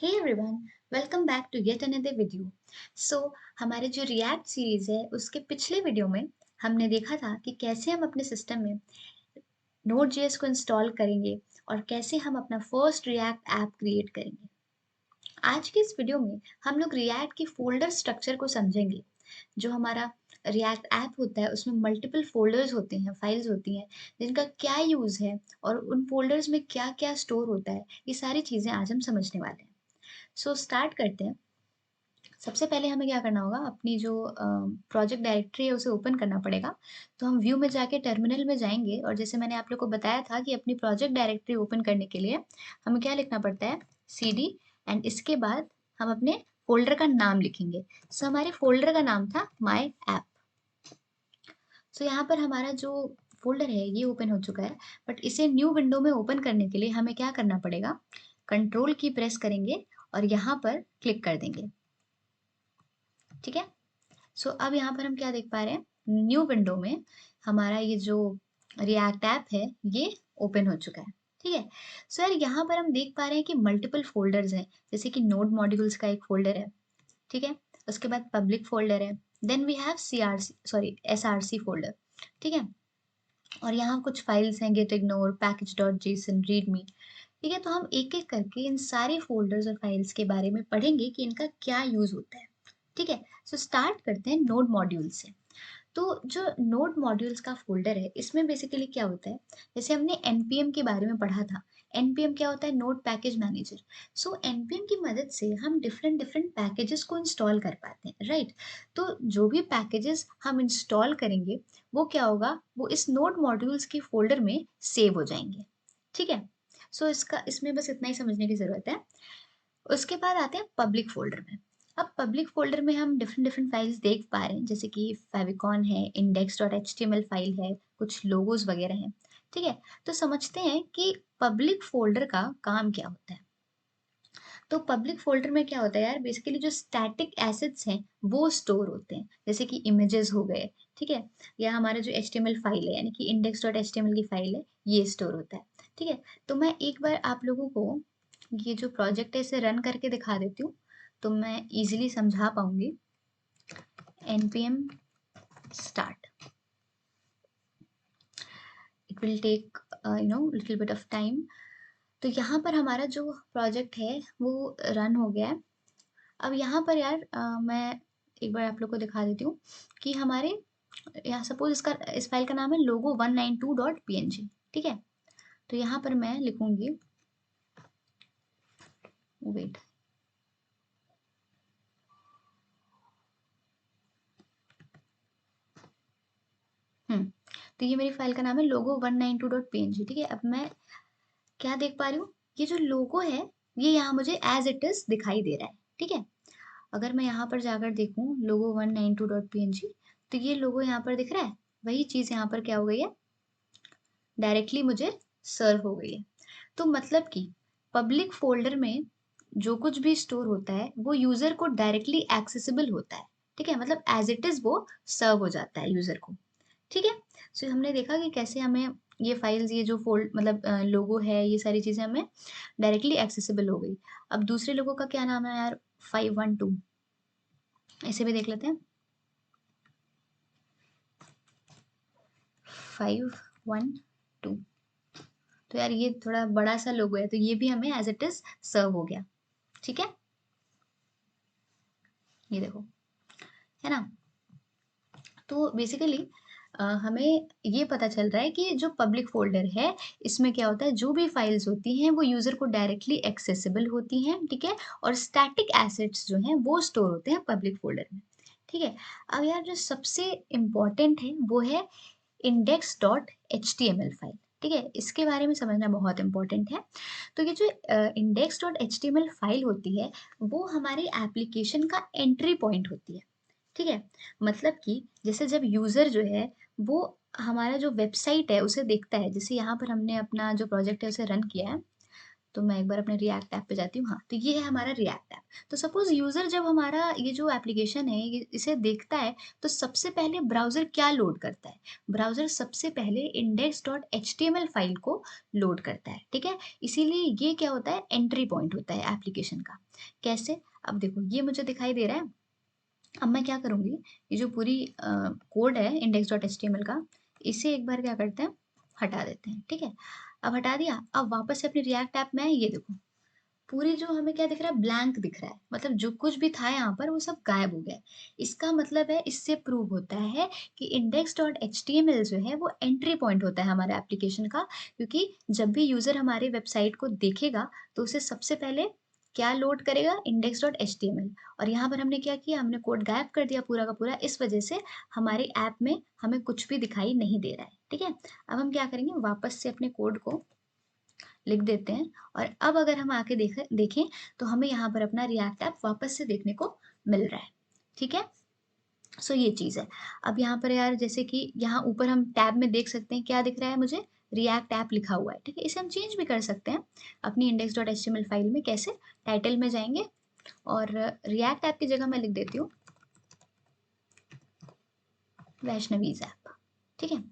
Hey everyone, welcome back to yet another video. So हमारे जो react series है उसके पिछले वीडियो में हमने देखा था कि कैसे हम अपने सिस्टम में नोड जेएस को इंस्टॉल करेंगे और कैसे हम अपना फर्स्ट रिएक्ट ऐप क्रिएट करेंगे। आज के इस वीडियो में हम लोग रिएक्ट की फोल्डर स्ट्रक्चर को समझेंगे। जो हमारा रिएक्ट ऐप होता है उसमें मल्टीपल फोल्डर्स होते हैं, फाइल्स होती हैं, जिनका क्या यूज़ है और उन फोल्डर्स में क्या क्या स्टोर होता है, ये सारी चीज़ें आज हम समझने वाले हैं। सो स्टार्ट करते हैं। सबसे पहले हमें क्या करना होगा, अपनी जो प्रोजेक्ट डायरेक्टरी है उसे ओपन करना पड़ेगा। तो हम व्यू में जाके टर्मिनल में जाएँगे और जैसे मैंने आप लोग को बताया था कि अपनी प्रोजेक्ट डायरेक्टरी ओपन करने के लिए हमें क्या लिखना पड़ता है, सीडी, एंड इसके बाद हम अपने फ़ोल्डर का नाम लिखेंगे। सो हमारे फ़ोल्डर का नाम था माय ऐप। सो यहाँ पर हमारा जो फ़ोल्डर है ये ओपन हो चुका है, बट इसे न्यू विंडो में ओपन करने के लिए हमें क्या करना पड़ेगा, कंट्रोल की प्रेस करेंगे और यहाँ पर क्लिक कर देंगे। ठीक है? सो अब यहाँ पर हम क्या देख पा रहे हैं, न्यू विंडो में हमारा ये जो रिएक्ट ऐप है ये ओपन हो चुका है। ठीक है? सो यार यहाँ पर हम देख पा रहे हैं कि मल्टीपल फोल्डर्स हैं, जैसे कि नोड मॉड्यूल्स का एक फोल्डर है। ठीक है? उसके बाद पब्लिक फोल्डर है, then we have CRC sorry SRC folder. ठीक है? और यहाँ कुछ फाइल्स हैं, git ignore, package dot JSON, readme. ठीक है? तो हम एक एक करके इन सारे फोल्डर्स और फाइल्स के बारे में पढ़ेंगे कि इनका क्या यूज होता है। ठीक है? सो स्टार्ट करते हैं नोड मॉड्यूल से। तो जो नोड मॉड्यूल्स का फ़ोल्डर है, इसमें बेसिकली क्या होता है, जैसे हमने एनपीएम के बारे में पढ़ा था। एनपीएम क्या होता है, नोड पैकेज मैनेजर। सो एनपीएम की मदद से हम डिफरेंट डिफरेंट पैकेजेस को इंस्टॉल कर पाते हैं, राइट? तो जो भी पैकेजेस हम इंस्टॉल करेंगे वो क्या होगा, वो इस नोड मॉड्यूल्स के फ़ोल्डर में सेव हो जाएंगे। ठीक है? सो इसका इसमें बस इतना ही समझने की ज़रूरत है। उसके बाद आते हैं पब्लिक फ़ोल्डर में। अब पब्लिक फ़ोल्डर में हम डिफरेंट डिफरेंट फाइल्स देख पा रहे हैं, जैसे कि फेविकॉन है, इंडेक्स.html फाइल है, कुछ लोगोस वगैरह हैं। ठीक है? तो समझते हैं कि पब्लिक फ़ोल्डर का काम क्या होता है। तो पब्लिक फ़ोल्डर में क्या होता है यार, बेसिकली जो स्टैटिक एसेट्स हैं वो स्टोर होते हैं, जैसे कि इमेजेस हो गए। ठीक है? या हमारा जो एचटीएमएल फाइल है, यानी कि इंडेक्स.html की फाइल है, ये स्टोर होता है। ठीक है? तो मैं एक बार आप लोगों को ये जो प्रोजेक्ट है इसे रन करके दिखा देती हूँ, तो मैं इजीली समझा पाऊंगी। npm start, it will take little bit of time। तो यहाँ पर हमारा जो प्रोजेक्ट है वो रन हो गया है। अब यहाँ पर यार मैं एक बार आप लोग को दिखा देती हूँ कि हमारे यहाँ सपोज इस फाइल का नाम है logo192.png। ठीक है? तो यहाँ पर मैं लिखूंगी, वेट, तो ये मेरी फाइल का नाम है logo192.png। ठीक है? अब मैं क्या देख पा रही हूँ, ये जो लोगो है ये यहाँ मुझे एज इट इज दिखाई दे रहा है। ठीक है? अगर मैं यहाँ पर जाकर देखूँ logo192.png, तो ये लोगो यहाँ पर दिख रहा है। वही चीज़ यहाँ पर क्या हो गई है, डायरेक्टली मुझे सर्व हो गई है। तो मतलब कि पब्लिक फोल्डर में जो कुछ भी स्टोर होता है वो यूजर को डायरेक्टली एक्सेसिबल होता है। ठीक है? मतलब एज इट इज वो सर्व हो जाता है यूजर को। ठीक है? सो हमने देखा कि कैसे हमें ये फाइल्स, ये जो फोल्ड मतलब लोगो है, ये सारी चीज़ें हमें डायरेक्टली एक्सेसिबल हो गई। अब दूसरे लोगों का क्या नाम है यार, 512, इसे भी देख लेते हैं। 512, तो यार ये थोड़ा बड़ा सा लोगो है, तो ये भी हमें एज इट इज सर्व हो गया। ठीक है? ये देखो, है ना? तो बेसिकली हमें ये पता चल रहा है कि जो पब्लिक फ़ोल्डर है, इसमें क्या होता है, जो भी फाइल्स होती हैं वो यूज़र को डायरेक्टली एक्सेसिबल होती हैं। ठीक है? और स्टैटिक एसेट्स जो हैं वो स्टोर होते हैं पब्लिक फ़ोल्डर में। ठीक है? अब यार जो सबसे इम्पोर्टेंट है वो है index.html फाइल। ठीक है? इसके बारे में समझना बहुत इम्पोर्टेंट है। तो ये जो index.html फाइल होती है वो हमारी एप्लीकेशन का एंट्री पॉइंट होती है। ठीक है? मतलब कि जैसे जब यूज़र जो है वो हमारा जो वेबसाइट है उसे देखता है, जैसे यहाँ पर हमने अपना जो प्रोजेक्ट है उसे रन किया है, तो मैं एक बार अपने रिएक्ट ऐप पे जाती हूँ। हाँ, तो ये है हमारा रिएक्ट ऐप। तो सपोज़ यूज़र जब हमारा ये जो एप्लीकेशन है ये इसे देखता है, तो सबसे पहले ब्राउज़र क्या लोड करता है? ब्राउज़र सबसे पहले index.html फ़ाइल को लोड करता है, ठीक है? इसीलिए ये क्या होता है, एंट्री पॉइंट होता है एप्लीकेशन का। कैसे? अब देखो ये मुझे दिखाई दे रहा है। अब मैं क्या करूँगी, ये जो पूरी कोड है index.html का, इसे एक बार क्या करते हैं, हटा देते हैं, ठीक है? अब हटा दिया, अब वापस से अपने रिएक्ट ऐप में आए, ये देखो, पूरी जो हमें क्या दिख रहा है, ब्लैंक दिख रहा है। मतलब जो कुछ भी था यहाँ पर वो सब गायब हो गया है। इसका मतलब है, इससे प्रूव होता है कि index.html जो है वो एंट्री पॉइंट होता है हमारे एप्लीकेशन का, क्योंकि जब भी यूज़र हमारी वेबसाइट को देखेगा, तो उसे सबसे पहले क्या लोड करेगा, index.html। और यहाँ पर हमने क्या किया, हमने कोड गायब कर दिया पूरा का पूरा, इस वजह से हमारे ऐप में हमें कुछ भी दिखाई नहीं दे रहा है, ठीक है? अब हम क्या करेंगे, वापस से अपने कोड को लिख देते हैं और अब अगर हम आके देखें तो हमें यहाँ पर अपना रिएक्ट ऐप वापस से देखने को मिल रहा है, ठीक है? सो ये चीज़ है। अब यहाँ पर यार जैसे कि यहाँ ऊपर हम टैब में देख सकते हैं, क्या दिख रहा है मुझे, रिएक्ट ऐप लिखा हुआ है, ठीक है? इसे हम चेंज भी कर सकते हैं अपनी index.html फाइल में। कैसे? टाइटल में जाएंगे और रिएक्ट ऐप की जगह मैं लिख देती हूँ वैष्णवीज ऐप, ठीक है?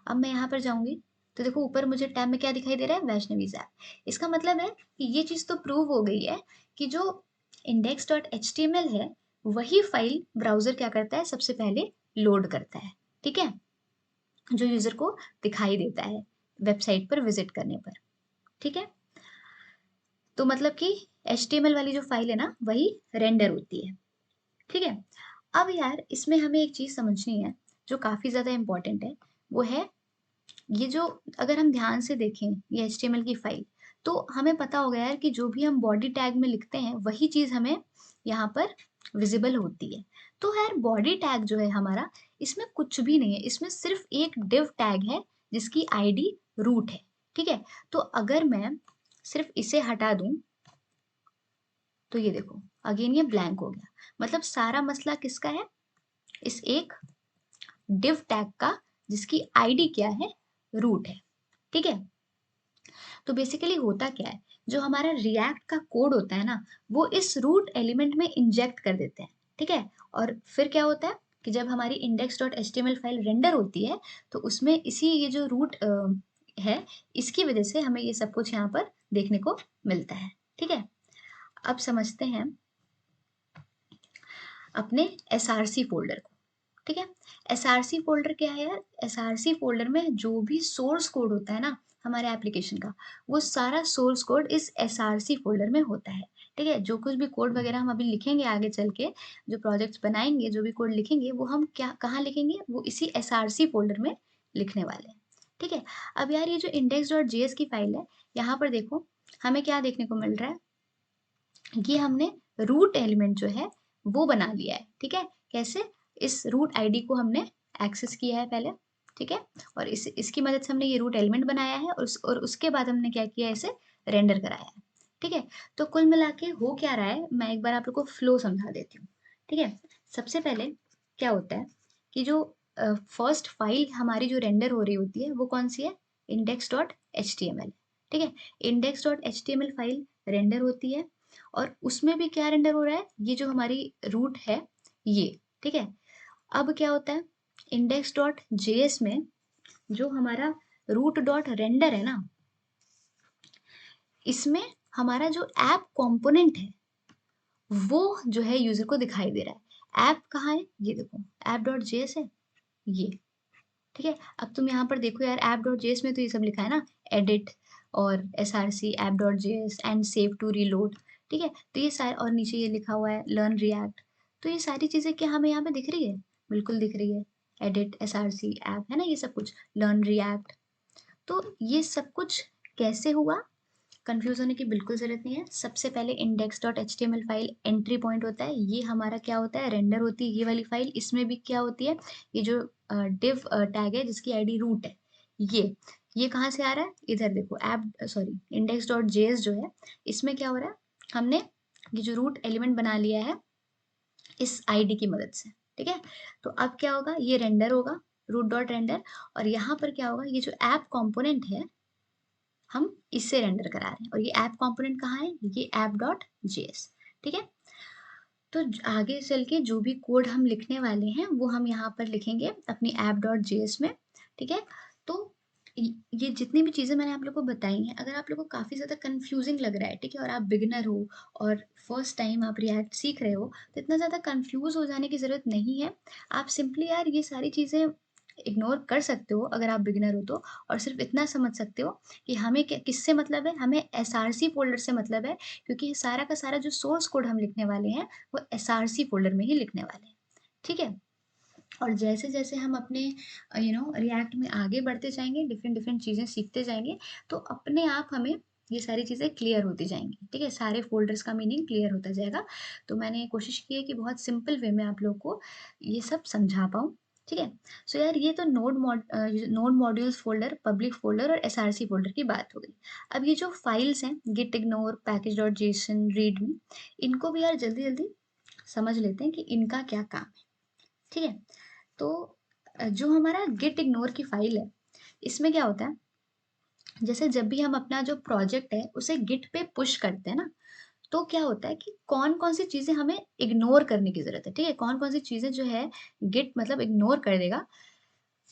अब मैं यहाँ पर जाऊँगी, तो देखो ऊपर मुझे टैब में क्या दिखाई दे रहा है, वैष्णवीज ऐप। इसका मतलब है कि ये चीज़ तो प्रूव हो गई है कि जो index.html है, वही फाइल ब्राउज़र क्या करता है, सबसे पहले लोड करता है, ठीक है? जो यूज़र को दिखाई देता है वेबसाइट पर विज़िट करने पर, ठीक है? तो मतलब कि HTML वाली जो फाइल है ना, वही रेंडर होती है, ठीक है? अब यार इसमें हमें एक चीज़ समझनी है, जो काफ़ी ज़्यादा इम्पोर्टेंट है, वो है ये जो, अगर हम ध्यान से देखें ये HTML की फाइल, तो हमें पता होगा यार कि जो भी हम बॉडी टैग में लिखते हैं, वही चीज़ हमें यहाँ पर विज़िबल होती है। तो यार बॉडी टैग जो है हमारा, इसमें कुछ भी नहीं है, इसमें सिर्फ़ एक div टैग है जिसकी आईडी रूट है, ठीक है? तो अगर मैं सिर्फ़ इसे हटा दूँ, तो ये देखो अगेन ये ब्लैंक हो गया। मतलब सारा मसला किसका है? इस एक div टैग का, जिसकी आईडी क्या है? रूट है, ठीक है? तो बेसिकली होता क्या है, जो हमारा रिएक्ट का कोड होता है ना, वो इस रूट एलिमेंट में इंजेक्ट कर देते हैं, ठीक है? और फिर क्या होता है कि जब हमारी index.html फाइल रेंडर होती है, तो उसमें इसी ये जो रूट है, इसकी वजह से हमें ये सब कुछ यहाँ पर देखने को मिलता है, ठीक है? अब समझते हैं अपने SRC फ़ोल्डर को, ठीक है? SRC फ़ोल्डर क्या है यार? SRC फ़ोल्डर में जो भी सोर्स कोड होता है ना हमारे एप्लीकेशन का, वो सारा सोर्स कोड इस SRC फ़ोल्डर में होता है, ठीक है? जो कुछ भी कोड वगैरह हम अभी लिखेंगे आगे चल के, जो प्रोजेक्ट्स बनाएँगे, जो भी कोड लिखेंगे, वो हम क्या कहाँ लिखेंगे? वो इसी SRC फ़ोल्डर में लिखने वाले हैं, ठीक है? अब यार ये जो index.js की फाइल है, यहाँ पर देखो हमें क्या देखने को मिल रहा है? ये हमने रूट एलिमेंट जो है वो बना लिया है, ठीक है? कैसे? इस रूट आईडी को हमने एक्सेस किया है पहले, ठीक है? और इसकी मदद से हमने ये रूट एलिमेंट बनाया है और उसके बाद हमने क्या किया है, इसे रेंडर कराया है, ठीक है? तो कुल मिला के हो क्या रहा है, मैं एक बार आप लोग को फ्लो समझा देती हूँ, ठीक है? सबसे पहले क्या होता है कि जो फर्स्ट फाइल हमारी जो रेंडर हो रही होती है, वो कौन-सी है? index.html, ठीक है? index.html फाइल रेंडर होती है और उसमें भी क्या रेंडर हो रहा है, ये जो हमारी रूट है ये, ठीक है? अब क्या होता है, index.js में जो हमारा रूट डॉट रेंडर है ना, इसमें हमारा जो ऐप कंपोनेंट है, वो जो है यूजर को दिखाई दे रहा है। ऐप कहाँ है, ये देखो ऐप डॉट जेएस है ये, ठीक है? अब तुम यहाँ पर देखो यार, ऐप डॉट जेएस में तो ये सब लिखा है ना, एडिट और SRC app dot JS and save to reload, ठीक है? तो ये सारे, और नीचे ये लिखा हुआ है लर्न रिएक्ट। तो ये सारी चीज़ें क्या हमें यहाँ पे दिख रही है? बिल्कुल दिख रही है। एडिट, एसआरसी, ऐप, है ना ये सब कुछ, लर्न रिएक्ट। तो ये सब कुछ कैसे हुआ? कंफ्यूज होने की बिल्कुल ज़रूरत नहीं है। सबसे पहले index.html फाइल एंट्री पॉइंट होता है, ये हमारा क्या होता है, रेंडर होती है ये वाली फाइल। इसमें भी क्या होती है, ये जो div टैग है जिसकी आईडी रूट है, ये कहाँ से आ रहा है, इधर देखो ऐप सॉरी index.js जो है, इसमें क्या हो रहा है, हमने ये जो रूट एलिमेंट बना लिया है इस आईडी की मदद से, ठीक है? तो अब क्या होगा, ये रेंडर होगा, रूट डॉट रेंडर, और यहाँ पर क्या होगा, ये जो ऐप कंपोनेंट है हम इससे रेंडर करा रहे हैं और ये ऐप कंपोनेंट कहाँ है? ये app.js, ठीक है? तो आगे चल के जो भी कोड हम लिखने वाले हैं वो हम यहाँ पर लिखेंगे अपनी app.js में, ठीक है? तो ये जितनी भी चीज़ें मैंने आप लोग को बताई हैं, अगर आप लोग को काफ़ी ज़्यादा कंफ्यूजिंग लग रहा है, ठीक है, और आप बिगिनर हो और फर्स्ट टाइम आप रिएक्ट सीख रहे हो, तो इतना ज़्यादा कंफ्यूज हो जाने की ज़रूरत नहीं है। आप सिंपली यार ये सारी चीज़ें इग्नोर कर सकते हो अगर आप बिगिनर हो तो, और सिर्फ इतना समझ सकते हो कि हमें किससे मतलब है, हमें एसआरसी फोल्डर से मतलब है, क्योंकि सारा का सारा जो सोर्स कोड हम लिखने वाले हैं वो एसआरसी फ़ोल्डर में ही लिखने वाले हैं, ठीक है? और जैसे-जैसे हम अपने रिएक्ट में आगे बढ़ते जाएँगे, डिफ़रेंट-डिफ़रेंट चीज़ें सीखते जाएँगे, तो अपने आप हमें ये सारी चीज़ें क्लियर होती जाएँगी, ठीक है? सारे फ़ोल्डर्स का मीनिंग क्लियर होता जाएगा। तो मैंने कोशिश की है कि बहुत सिंपल वे में आप लोग को ये सब समझा पाऊँ, ठीक है? सो यार ये तो node modules folder, public folder और एसआरसी फ़ोल्डर की बात हो गई। अब ये जो फाइल्स हैं गिट इग्नोर, पैकेज.जेसन, रीडमी, इनको भी यार जल्दी-जल्दी समझ लेते हैं कि इनका क्या काम है, ठीक है? तो जो हमारा गिट इग्नोर की फाइल है, इसमें क्या होता है, जैसे जब भी हम अपना जो प्रोजेक्ट है उसे गिट पे पुश करते हैं ना, तो क्या होता है कि कौन-कौन सी चीज़ें हमें इग्नोर करने की ज़रूरत है, ठीक है? कौन-कौन सी चीज़ें जो है गिट मतलब इग्नोर कर देगा,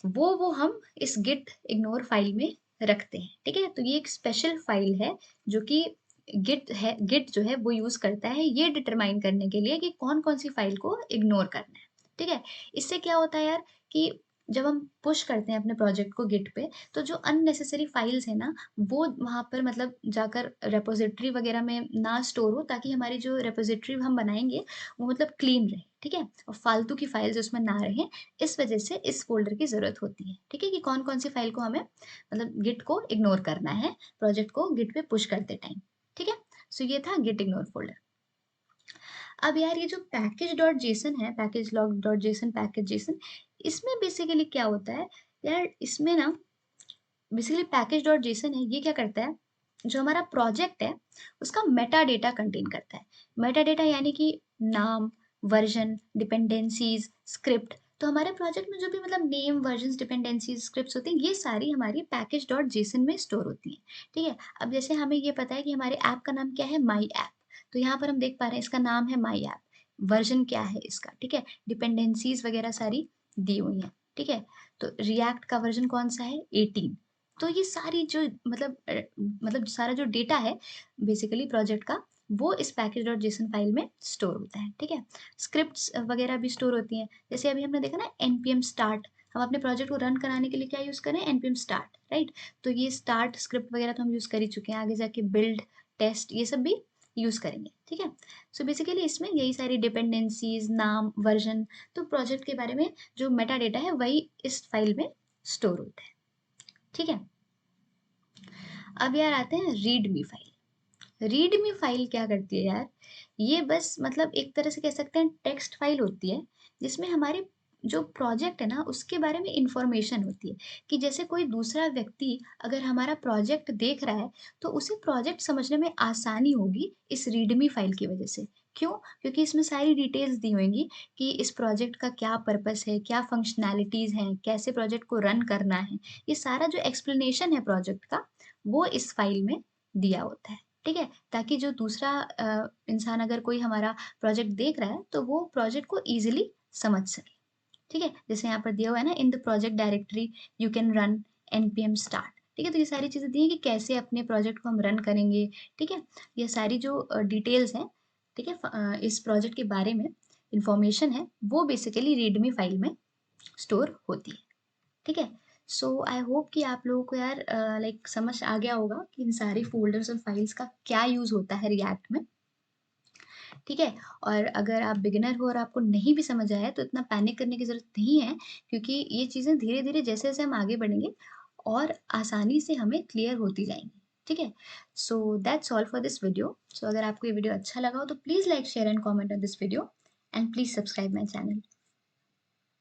वो हम इस गिट इग्नोर फाइल में रखते हैं, ठीक है? तो ये एक स्पेशल फाइल है जो कि गिट जो है वो यूज़ करता है ये डिटरमाइन करने के लिए कि कौन-कौन सी फाइल को इग्नोर करना है, ठीक है? इससे क्या होता है यार कि जब हम पुश करते हैं अपने प्रोजेक्ट को गिट पे, तो जो अननेसेसरी फाइल्स हैं ना, वो वहाँ पर मतलब जाकर रिपॉज़िटरी वगैरह में ना स्टोर हो, ताकि हमारी जो रिपॉज़िटरी हम बनाएँगे, वो मतलब क्लीन रहे, ठीक है? और फालतू की फाइल्स उसमें ना रहें, इस वजह से इस फ़ोल्डर की ज़रूरत होती है, ठीक है? कि कौन-कौन सी फ़ाइल को हमें मतलब गिट को इग्नोर करना है, प्रोजेक्ट को गिट पे पुश करते टाइम, ठीक है? सो ये था गिट इग्नोर फ़ोल्डर। अब यार ये जो पैकेज.जेसन है, package log dot JSON, package Jason, इसमें बेसिकली क्या होता है, यार इसमें ना बेसिकली पैकेज.जेसन है, ये क्या करता है, जो हमारा प्रोजेक्ट है, उसका मेटा डेटा कंटेन करता है। मेटा डेटा यानी कि नाम, वर्ज़न, डिपेंडेंसीज़, स्क्रिप्ट। तो हमारे प्रोजेक्ट में जो भी मतलब नेम, वर्जन्स, डिपेंडेंसीज़, स्क्रिप्ट्स होती हैं, ये सारी हमारी पैकेज.जेसन में स्टोर होती हैं, ठीक है? अब जैसे हमें ये पता है कि हमारे ऐप का नाम क्या है, माई ऐप। तो यहाँ पर हम देख पा रहे हैं इसका नाम है माई ऐप। वर्ज़न क्या है इसका, ठीक है? डिपेंडेंसीज़ वगैरह सारी दी हुई हैं, ठीक है? तो रिएक्ट का वर्ज़न कौन-सा है? 18। तो ये सारी जो मतलब सारा जो डेटा है बेसिकली प्रोजेक्ट का, वो इस पैकेज.जेसन फाइल में स्टोर होता है, ठीक है? स्क्रिप्ट्स वगैरह भी स्टोर होती हैं। जैसे अभी हमने देखा ना npm स्टार्ट, हम अपने प्रोजेक्ट को रन कराने के लिए क्या यूज़ कर रहे हैं? npm start, right? तो ये स्टार्ट स्क्रिप्ट वगैरह तो हम यूज़ कर ही चुके हैं, आगे जाके बिल्ड, टेस्ट ये सब भी यूज़ करेंगे, ठीक है? सो बेसिकली इसमें यही सारी डिपेंडेंसीज़, नाम, वर्ज़न, तो प्रोजेक्ट के बारे में जो मेटा डेटा है वही इस फाइल में स्टोर होता है, ठीक है? अब यार आते हैं रीडमी फाइल। रीडमी फाइल क्या करती है यार, ये बस मतलब एक तरह से कह सकते हैं टेक्स्ट फाइल होती है, जिसमें हमारे जो प्रोजेक्ट है ना उसके बारे में इंफॉर्मेशन होती है, कि जैसे कोई दूसरा व्यक्ति अगर हमारा प्रोजेक्ट देख रहा है, तो उसे प्रोजेक्ट समझने में आसानी होगी इस रीडमी फाइल की वजह से। क्यों? क्योंकि इसमें सारी डिटेल्स दी होंगी कि इस प्रोजेक्ट का क्या पर्पस है, क्या फंक्शनैलिटीज़ हैं, कैसे प्रोजेक्ट को रन करना है। ये सारा जो एक्सप्लेनेशन है प्रोजेक्ट का, वो इस फाइल में दिया होता है, ठीक है? ताकि जो दूसरा इंसान अगर कोई हमारा प्रोजेक्ट देख रहा है, तो वो प्रोजेक्ट को ईज़िली समझ सके, ठीक है? जैसे यहाँ पर दिया हुआ है ना, in the project directory you can run npm start, ठीक है? तो ये सारी चीज़ें दी हैं कि कैसे अपने प्रोजेक्ट को हम रन करेंगे, ठीक है? ये सारी जो डिटेल्स हैं, ठीक है? इस प्रोजेक्ट के बारे में इन्फॉर्मेशन है, वो बेसिकली रीडमी फाइल में स्टोर होती है। ठीक है? सो आई होप कि आप लोगों को यार लाइक समझ आ गया होगा कि इन सारी फ़ोल्डर्स और फाइल्स का क्या यूज़ होता है रिएक्ट में, ठीक है? और अगर आप बिगिनर हो और आपको नहीं भी समझ आया है, तो इतना पैनिक करने की ज़रूरत नहीं है, क्योंकि ये चीज़ें धीरे-धीरे जैसे-जैसे हम आगे बढ़ेंगे और आसानी से हमें क्लियर होती जाएँगी, ठीक है? So that's all for this video. So अगर आपको ये वीडियो अच्छा लगा हो, तो please like, share and comment on this video and please subscribe my channel.